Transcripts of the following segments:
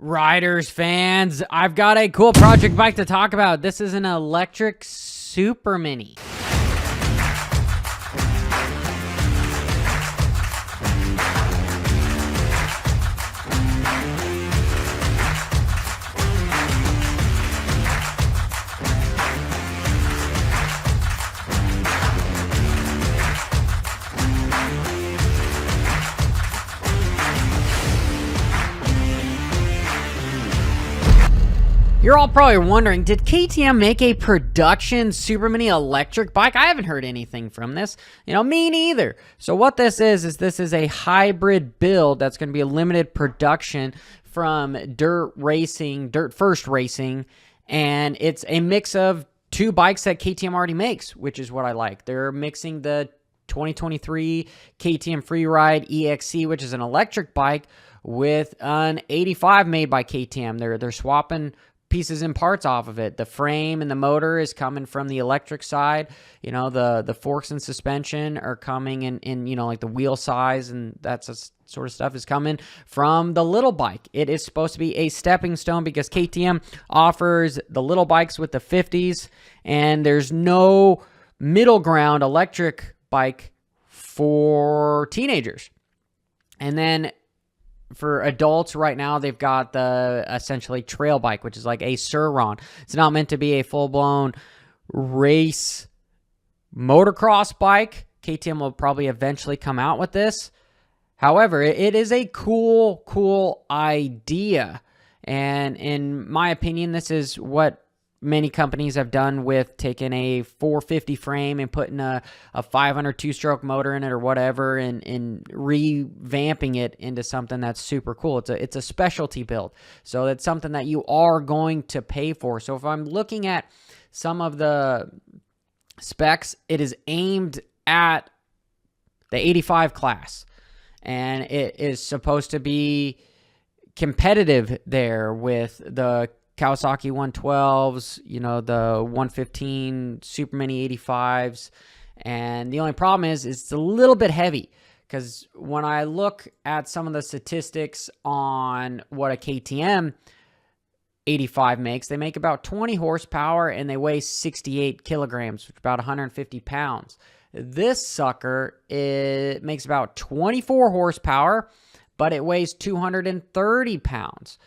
Riders fans, I've got a cool project bike to talk about. This is an electric Supermini. You're all probably wondering, did KTM make a production Supermini electric bike? I haven't heard anything from this. Me neither. So what this is this is a hybrid build that's going to be a limited production from Dirt First Racing, and it's a mix of two bikes that KTM already makes, which is what I like. They're mixing the 2023 KTM Freeride EXC, which is an electric bike, with an 85 made by KTM. They're swapping pieces and parts off of it. The frame and the motor is coming from the electric side. The forks and suspension are coming in like the wheel size, and that sort of stuff is coming from the little bike. It is supposed to be a stepping stone because KTM offers the little bikes with the 50s, and there's no middle ground electric bike for teenagers. And then for adults right now, they've got the essentially trail bike, which is like a Sur-Ron. It's not meant to be a full-blown race motocross bike. KTM will probably eventually come out with this. However, it is a cool idea. And in my opinion, this is what many companies have done with taking a 450 frame and putting a 500 two-stroke motor in it or whatever, and revamping it into something that's super cool. It's a specialty build, so it's something that you are going to pay for. So if I'm looking at some of the specs, it is aimed at the 85 class, and it is supposed to be competitive there with the Kawasaki 112s, the 115 Supermini 85s. And the only problem is it's a little bit heavy, because when I look at some of the statistics on what a KTM 85 makes, they make about 20 horsepower and they weigh 68 kilograms, which is about 150 pounds. This sucker, it makes about 24 horsepower, but it weighs 230 pounds.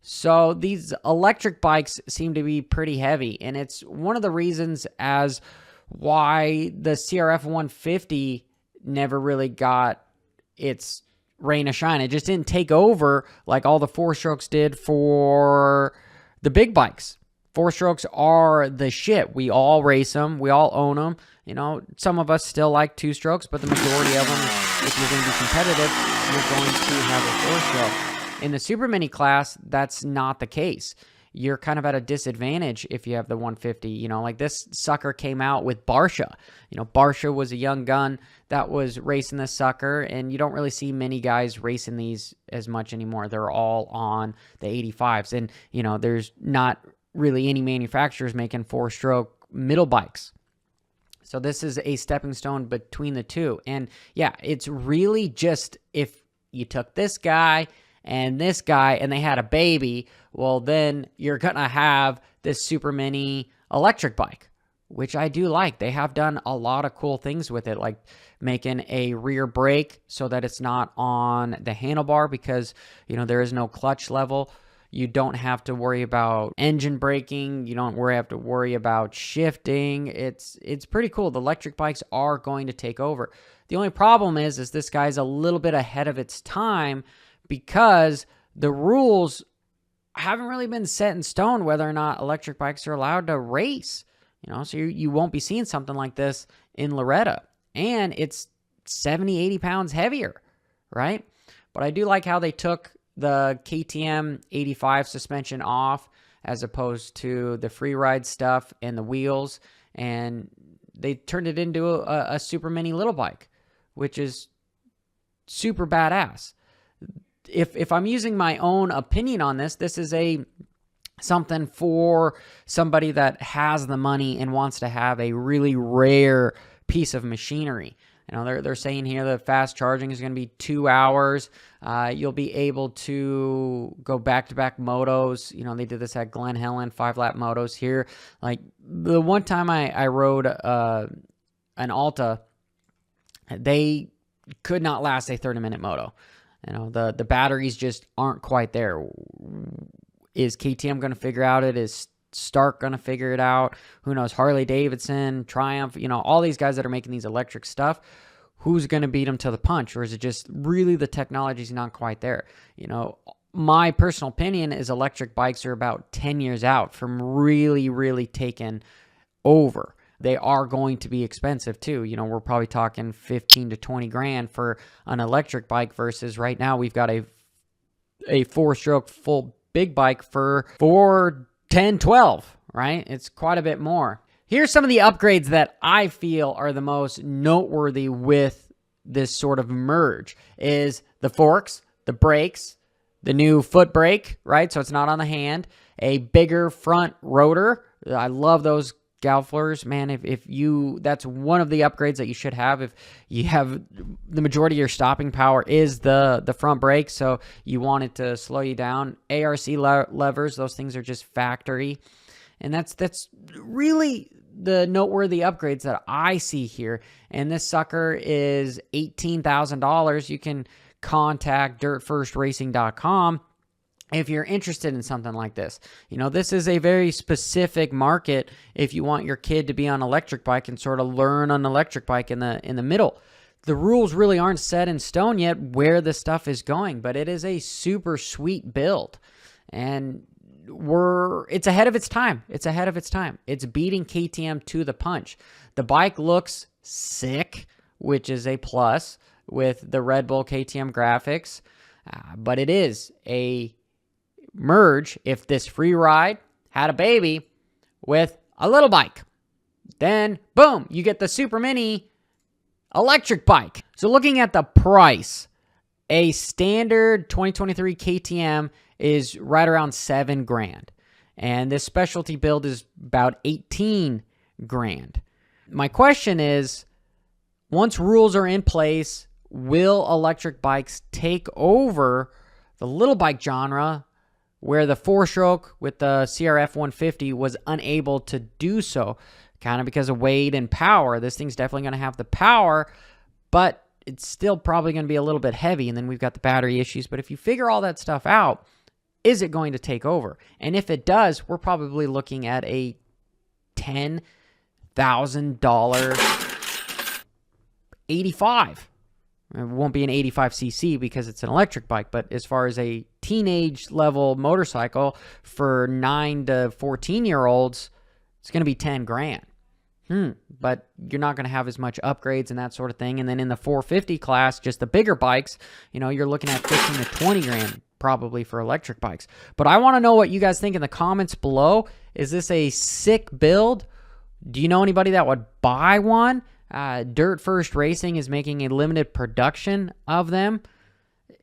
So these electric bikes seem to be pretty heavy, and it's one of the reasons as why the CRF 150 never really got its reign of shine. It just didn't take over like all the four-strokes did for the big bikes. Four-strokes are the shit. We all race them. We all own them. Some of us still like two-strokes, but the majority of them, if you're going to be competitive, you're going to have a four-stroke. In the Supermini class, that's not the case. You're kind of at a disadvantage if you have the 150. Like this sucker came out with Barsha. Barsha was a young gun that was racing this sucker, and you don't really see many guys racing these as much anymore. They're all on the 85s, and there's not really any manufacturers making four-stroke middle bikes. So this is a stepping stone between the two. And yeah, it's really just if you took this guy and this guy, and they had a baby, well, then you're going to have this Supermini electric bike, which I do like. They have done a lot of cool things with it, like making a rear brake so that it's not on the handlebar because, there is no clutch level. You don't have to worry about engine braking. You don't have to worry about shifting. It's pretty cool. The electric bikes are going to take over. The only problem is this guy's a little bit ahead of its time, because the rules haven't really been set in stone whether or not electric bikes are allowed to race. So you won't be seeing something like this in Loretta. And it's 70, 80 pounds heavier, right? But I do like how they took the KTM 85 suspension off as opposed to the Freeride stuff and the wheels, and they turned it into a Supermini little bike, which is super badass. If I'm using my own opinion on this, this is something for somebody that has the money and wants to have a really rare piece of machinery. You know, they're saying here that fast charging is going to be 2 hours. You'll be able to go back-to-back motos. You know, they did this at Glen Helen, 5-lap motos here. Like, the one time I rode an Alta, they could not last a 30-minute moto. You know, the batteries just aren't quite there. Is KTM going to figure out it? Is Stark going to figure it out? Who knows? Harley Davidson, Triumph, you know, all these guys that are making these electric stuff, who's going to beat them to the punch? Or is it just really the technology's not quite there? You know, my personal opinion is electric bikes are about 10 years out from really, really taking over. They are going to be expensive too. You know, we're probably talking 15 to 20 grand for an electric bike versus right now we've got a 4-stroke full big bike for 10, 12, right? It's quite a bit more. Here's some of the upgrades that I feel are the most noteworthy with this sort of merge is the forks, the brakes, the new foot brake, right? So it's not on the hand, a bigger front rotor. I love those Galflers, man. If you, that's one of the upgrades that you should have. If you have the majority of your stopping power is the front brake, so you want it to slow you down. ARC levers, those things are just factory, and that's really the noteworthy upgrades that I see here. And this sucker is $18,000. You can contact dirtfirstracing.com if you're interested in something like this. You know, this is a very specific market if you want your kid to be on an electric bike and sort of learn an electric bike in the middle. The rules really aren't set in stone yet where the stuff is going, but it is a super sweet build. And it's ahead of its time. It's ahead of its time. It's beating KTM to the punch. The bike looks sick, which is a plus with the Red Bull KTM graphics, but it is a merge. If this free ride had a baby with a little bike, then boom, you get the Supermini electric bike. So looking at the price, a standard 2023 KTM is right around 7 grand, and this specialty build is about 18 grand. My question is, once rules are in place, will electric bikes take over the little bike genre where the 4-stroke with the CRF 150 was unable to do so, kind of because of weight and power? This thing's definitely going to have the power, but it's still probably going to be a little bit heavy, and then we've got the battery issues. But if you figure all that stuff out, is it going to take over? And if it does, we're probably looking at a $10,000 85. It won't be an 85cc because it's an electric bike, but as far as a teenage level motorcycle for 9 to 14-year-olds, it's going to be 10 grand. But you're not going to have as much upgrades and that sort of thing. And then in the 450 class, just the bigger bikes, you know, you're looking at 15 to 20 grand probably for electric bikes. But I want to know what you guys think in the comments below. Is this a sick build? Do you know anybody that would buy one? Dirt First Racing is making a limited production of them.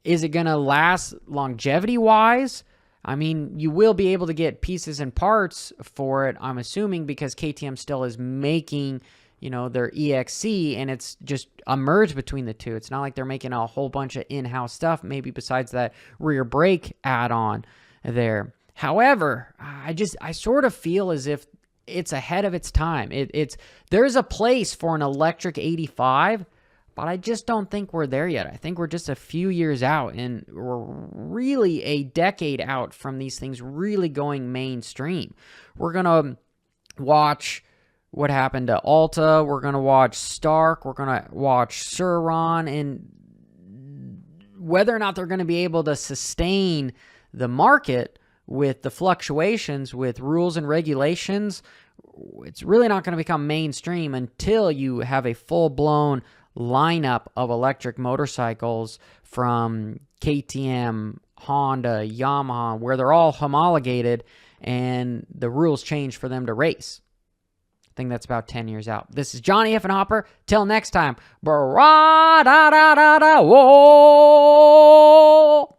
Is it going to last longevity-wise? I mean, you will be able to get pieces and parts for it, I'm assuming, because KTM still is making, you know, their EXC, and it's just a merge between the two. It's not like they're making a whole bunch of in-house stuff, maybe besides that rear brake add-on there. However, I sort of feel as if it's ahead of its time. There's a place for an electric 85, but I just don't think we're there yet. I think we're just a few years out, and we're really a decade out from these things really going mainstream. We're going to watch what happened to Alta. We're going to watch Stark. We're going to watch Sur-Ron, and whether or not they're going to be able to sustain the market with the fluctuations with rules and regulations, it's really not going to become mainstream until you have a full-blown lineup of electric motorcycles from KTM, Honda, Yamaha, where they're all homologated and the rules change for them to race. I think that's about 10 years out. This is Johnny Effenhopper. Till next time. Bra-da-da-da-da-whoa!